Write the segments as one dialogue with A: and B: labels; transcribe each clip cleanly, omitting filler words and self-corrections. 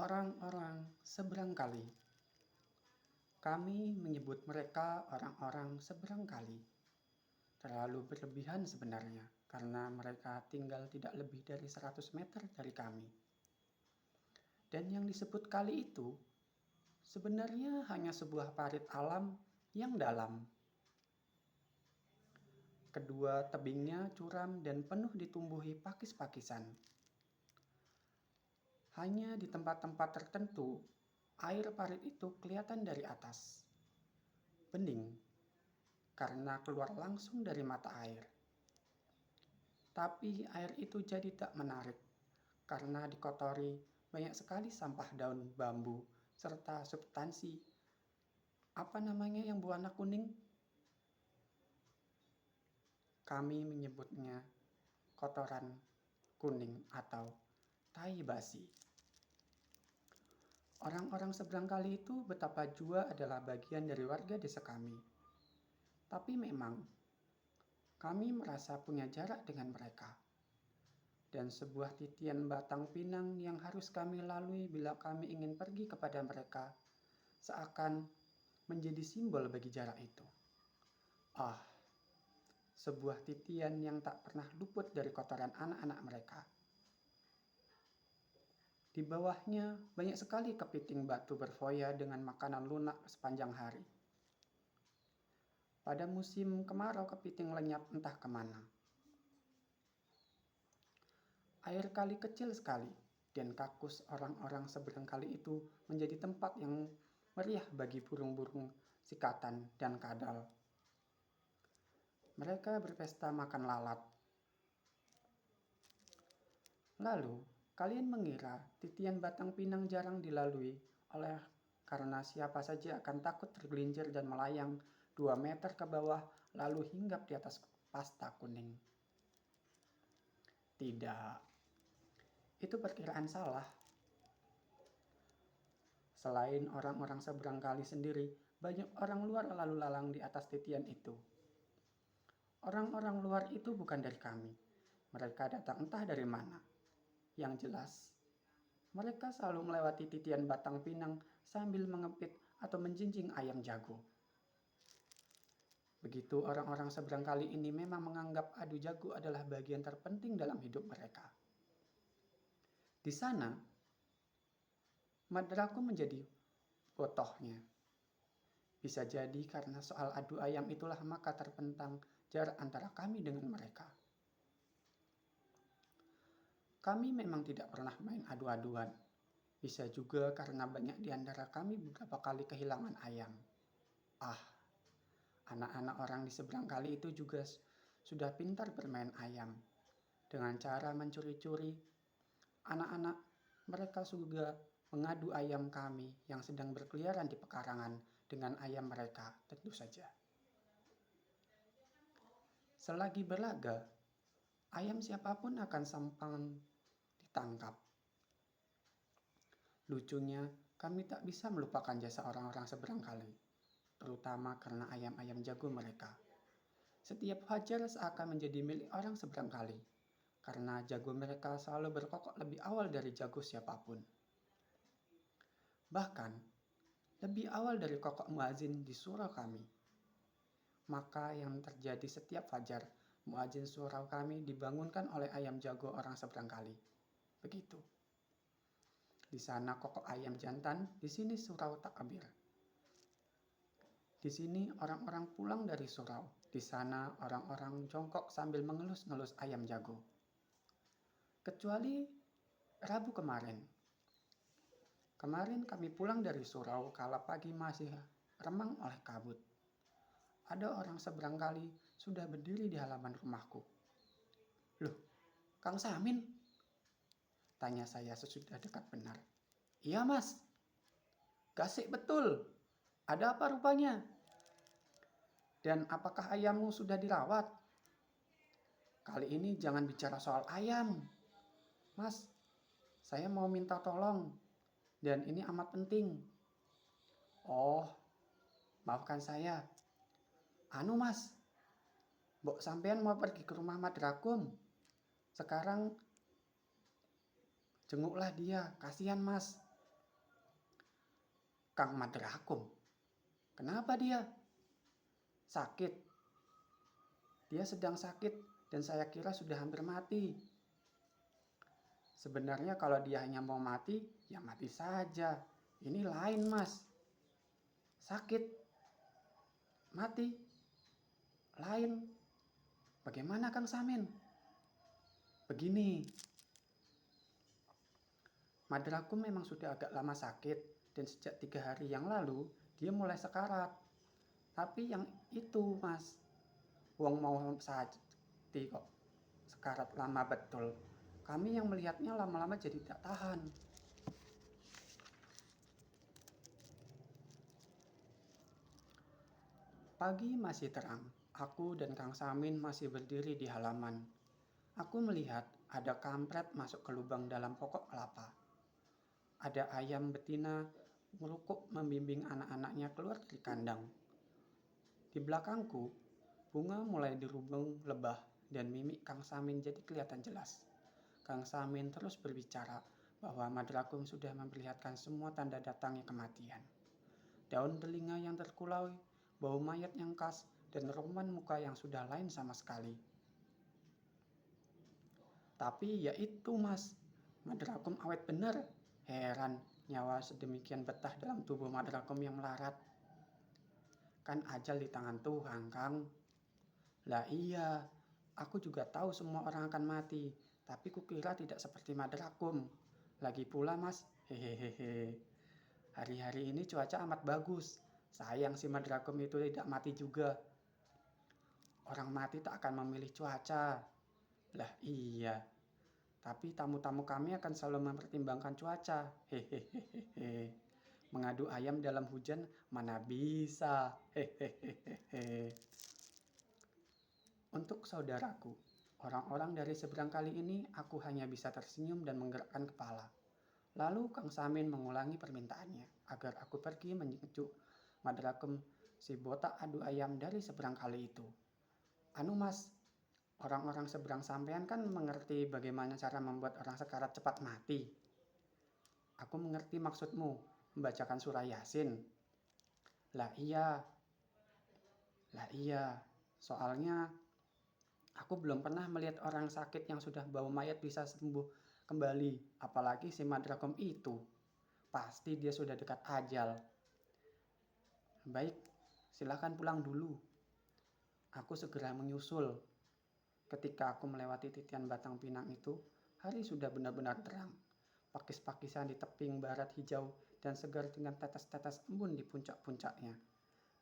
A: Orang-orang seberang kali. Kami menyebut mereka orang-orang seberang kali. Terlalu berlebihan sebenarnya, karena mereka tinggal tidak lebih dari 100 meter dari kami. Dan yang disebut kali itu sebenarnya hanya sebuah parit alam yang dalam. Kedua tebingnya curam dan penuh ditumbuhi pakis-pakisan. Hanya di tempat-tempat tertentu, air parit itu kelihatan dari atas. Bening, karena keluar langsung dari mata air. Tapi air itu jadi tak menarik, karena dikotori banyak sekali sampah daun bambu, serta substansi. Apa namanya yang berwarna kuning? Kami menyebutnya kotoran kuning atau tai basi. Orang-orang seberang kali itu betapa jua adalah bagian dari warga desa kami. Tapi memang, kami merasa punya jarak dengan mereka. Dan sebuah titian batang pinang yang harus kami lalui bila kami ingin pergi kepada mereka, seakan menjadi simbol bagi jarak itu. Sebuah titian yang tak pernah luput dari kotoran anak-anak mereka. Di bawahnya banyak sekali kepiting batu berfoya dengan makanan lunak sepanjang hari. Pada musim kemarau kepiting lenyap entah kemana. Air kali kecil sekali dan kakus orang-orang seberang kali itu menjadi tempat yang meriah bagi burung-burung sikatan dan kadal. Mereka berpesta makan lalat. Lalu, kalian mengira titian batang pinang jarang dilalui karena siapa saja akan takut tergelincir dan melayang 2 meter ke bawah lalu hinggap di atas pasta kuning. Tidak, itu perkiraan salah. Selain orang-orang seberang kali sendiri, banyak orang luar lalu lalang di atas titian itu. Orang-orang luar itu bukan dari kami. Mereka datang entah dari mana. Yang jelas, mereka selalu melewati titian batang pinang sambil mengepit atau menjinjing ayam jago. Begitu orang-orang seberang kali ini memang menganggap adu jago adalah bagian terpenting dalam hidup mereka. Di sana, maderaku menjadi botohnya. Bisa jadi karena soal adu ayam itulah maka terpentang jarak antara kami dengan mereka. Kami memang tidak pernah main adu-aduan. Bisa juga karena banyak di antara kami beberapa kali kehilangan ayam. Anak-anak orang di seberang kali itu juga sudah pintar bermain ayam. Dengan cara mencuri-curi, anak-anak mereka juga mengadu ayam kami yang sedang berkeliaran di pekarangan dengan ayam mereka, tentu saja. Selagi berlaga, ayam siapapun akan sampan ditangkap. Lucunya, kami tak bisa melupakan jasa orang-orang seberang kali, terutama karena ayam-ayam jago mereka. Setiap fajar seakan menjadi milik orang seberang kali, karena jago mereka selalu berkokok lebih awal dari jago siapapun. Bahkan, lebih awal dari kokok muazin di surau kami. Maka yang terjadi setiap fajar, muazin surau kami dibangunkan oleh ayam jago orang seberang kali. Begitu. Di sana kokok ayam jantan, di sini surau takbir. Di sini orang-orang pulang dari surau. Di sana orang-orang jongkok sambil mengelus-ngelus ayam jago. Kecuali Rabu kemarin. Kemarin kami pulang dari surau kala pagi masih remang oleh kabut. Ada orang seberang kali sudah berdiri di halaman rumahku. "Loh, Kang Samin?" tanya saya sesudah dekat benar. "Iya mas, gasik betul. Ada apa rupanya? Dan apakah ayammu sudah dirawat? Kali ini jangan bicara soal ayam. Mas, saya mau minta tolong. Dan ini amat penting." "Oh, maafkan saya. Anu mas, mbok sampean mau pergi ke rumah Madrakum. Sekarang jenguklah dia, kasihan mas. Kang Madrakum. Kenapa dia? Sakit. Dia sedang sakit dan saya kira sudah hampir mati. Sebenarnya kalau dia hanya mau mati, ya mati saja. Ini lain, Mas. Sakit, mati, lain. Bagaimana Kang Samin? Begini, Madrakum memang sudah agak lama sakit dan sejak 3 hari yang lalu dia mulai sekarat. Tapi yang itu, Mas, wong mau sakti kok sekarat lama betul. Kami yang melihatnya lama-lama jadi tak tahan. Pagi masih terang. Aku dan Kang Samin masih berdiri di halaman. Aku melihat ada kampret masuk ke lubang dalam pokok kelapa. Ada ayam betina merukuk membimbing anak-anaknya keluar dari kandang. Di belakangku, bunga mulai dirubung lebah dan mimik Kang Samin jadi kelihatan jelas. Kang Samin terus berbicara bahwa Madrakum sudah memperlihatkan semua tanda datangnya kematian. Daun telinga yang terkulai, bau mayat yang khas, dan ramuan muka yang sudah lain sama sekali. Tapi ya itu, Mas, Madrakum awet bener. Heran, nyawa sedemikian betah dalam tubuh Madrakum yang melarat. Kan ajal di tangan Tuhan, Kang. Lah iya, aku juga tahu semua orang akan mati, tapi kukira tidak seperti Madrakum. Lagi pula, Mas, hehehe. Hari-hari ini cuaca amat bagus. Sayang si Madrakum itu tidak mati juga. Orang mati tak akan memilih cuaca. Lah iya, tapi tamu-tamu kami akan selalu mempertimbangkan cuaca. Hehehe. Mengadu ayam dalam hujan mana bisa. Hehehe. Untuk saudaraku, orang-orang dari seberang kali ini aku hanya bisa tersenyum dan menggerakkan kepala. Lalu Kang Samin mengulangi permintaannya agar aku pergi menyejuk Madrakum si botak adu ayam dari seberang kali itu. Anu Mas, orang-orang seberang sampean kan mengerti bagaimana cara membuat orang sekarat cepat mati. Aku mengerti maksudmu, membacakan surah Yasin. Lah iya, soalnya aku belum pernah melihat orang sakit yang sudah bau mayat bisa sembuh kembali, apalagi si Madrakum itu. Pasti dia sudah dekat ajal. Baik, silakan pulang dulu. Aku segera menyusul. Ketika aku melewati titian batang pinang itu, hari sudah benar-benar terang. Pakis-pakisan di tebing barat hijau dan segar dengan tetes-tetes embun di puncak-puncaknya.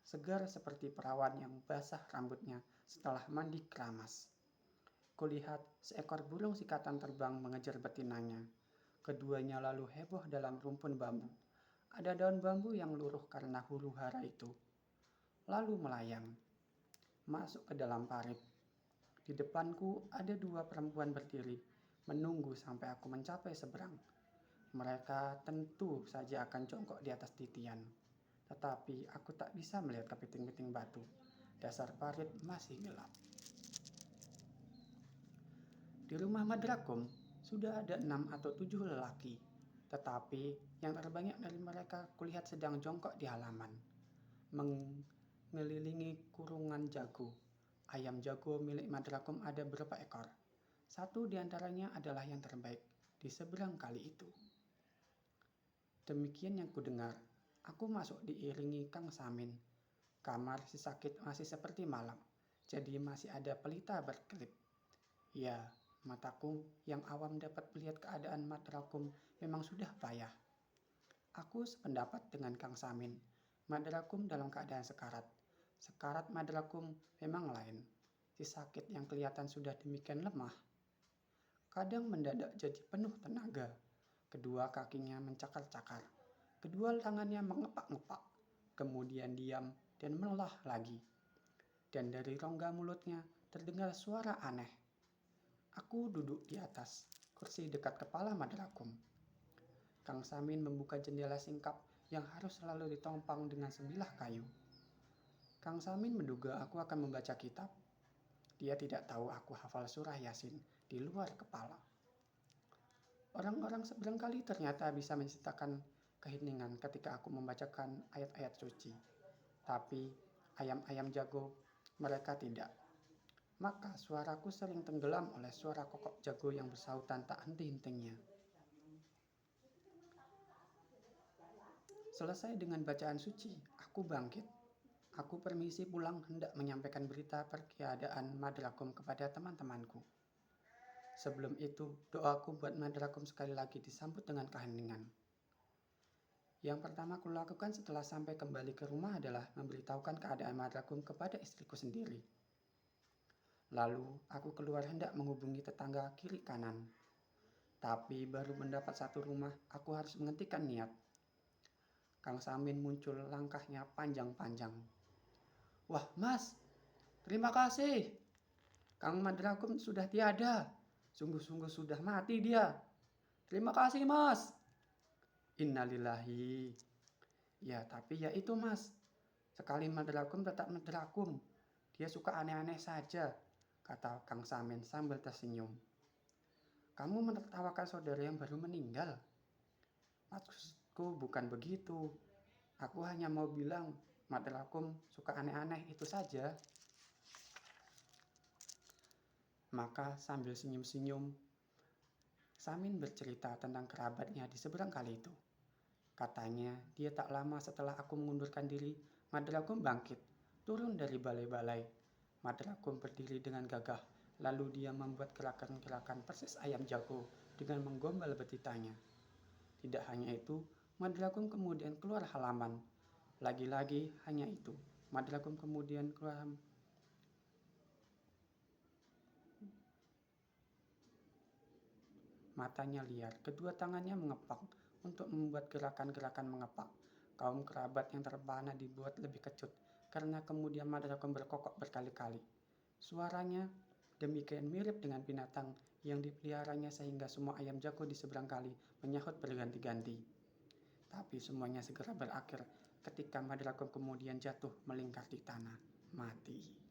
A: Segar seperti perawan yang basah rambutnya setelah mandi keramas. Kulihat seekor burung sikatan terbang mengejar betinanya. Keduanya lalu heboh dalam rumpun bambu. Ada daun bambu yang luruh karena huru hara itu. Lalu melayang, masuk ke dalam parit. Di depanku ada 2 perempuan berdiri, menunggu sampai aku mencapai seberang. Mereka tentu saja akan jongkok di atas titian. Tetapi aku tak bisa melihat kepiting-piting batu. Dasar parit masih gelap. Di rumah Madrakum sudah ada 6 atau 7 lelaki. Tetapi yang terbanyak dari mereka kulihat sedang jongkok di halaman, mengelilingi kurungan jago. Ayam jago milik Madrakum ada berapa ekor. Satu di antaranya adalah yang terbaik di seberang kali itu. Demikian yang kudengar. Aku masuk diiringi Kang Samin. Kamar si sakit masih seperti malam, jadi masih ada pelita berkelip. Ya, mataku yang awam dapat melihat keadaan Madrakum memang sudah payah. Aku sependapat dengan Kang Samin. Madrakum dalam keadaan sekarat. Sekarat Madrakum memang lain. Si sakit yang kelihatan sudah demikian lemah, kadang mendadak jadi penuh tenaga. Kedua kakinya mencakar-cakar. Kedua tangannya mengepak-ngepak. Kemudian diam dan melelah lagi. Dan dari rongga mulutnya terdengar suara aneh. Aku duduk di atas kursi dekat kepala Madrakum. Kang Samin membuka jendela singkap yang harus selalu ditopang dengan sebilah kayu. Kang Samin menduga aku akan membaca kitab. Dia tidak tahu aku hafal surah Yasin di luar kepala. Orang-orang seberang kali ternyata bisa menciptakan keheningan ketika aku membacakan ayat-ayat suci. Tapi ayam-ayam jago mereka tidak. Maka suaraku sering tenggelam oleh suara kokok jago yang bersautan tak henti-hentinya. Selesai dengan bacaan suci, aku bangkit. Aku permisi pulang hendak menyampaikan berita pertiadaan Madragum kepada teman-temanku. Sebelum itu, doaku buat Madragum sekali lagi disambut dengan keheningan. Yang pertama aku lakukan setelah sampai kembali ke rumah adalah memberitahukan keadaan Madragum kepada istriku sendiri. Lalu, aku keluar hendak menghubungi tetangga kiri kanan. Tapi baru mendapat satu rumah, aku harus menghentikan niat. Kang Samin muncul, langkahnya panjang-panjang. "Wah mas, terima kasih. Kang Madragum sudah tiada. Sungguh-sungguh sudah mati dia. Terima kasih mas." Innalillahi. Ya tapi ya itu mas. Sekali Madragum tetap Madragum. Dia suka aneh-aneh saja, kata Kang Samin sambil tersenyum. Kamu menertawakan saudara yang baru meninggal? Maksudku bukan begitu. Aku hanya mau bilang Madragum suka aneh-aneh itu saja. Maka sambil senyum-senyum, Samin bercerita tentang kerabatnya di seberang kali itu. Katanya dia tak lama setelah aku mengundurkan diri, Madragum bangkit, turun dari balai-balai. Madragum berdiri dengan gagah, lalu dia membuat gerakan-gerakan persis ayam jago dengan menggombal betitanya. Tidak hanya itu, Madragum kemudian keluar halaman. Lagi-lagi hanya itu, Madragum kemudian keluar. Matanya liar, kedua tangannya mengepak untuk membuat gerakan-gerakan mengepak. Kaum kerabat yang terpana dibuat lebih kecut, karena kemudian Madragum berkokok berkali-kali. Suaranya demikian mirip dengan binatang yang dipeliharanya sehingga semua ayam jago di seberang kali menyahut berganti-ganti. Tapi semuanya segera berakhir ketika Madragum kemudian jatuh melingkar di tanah, mati.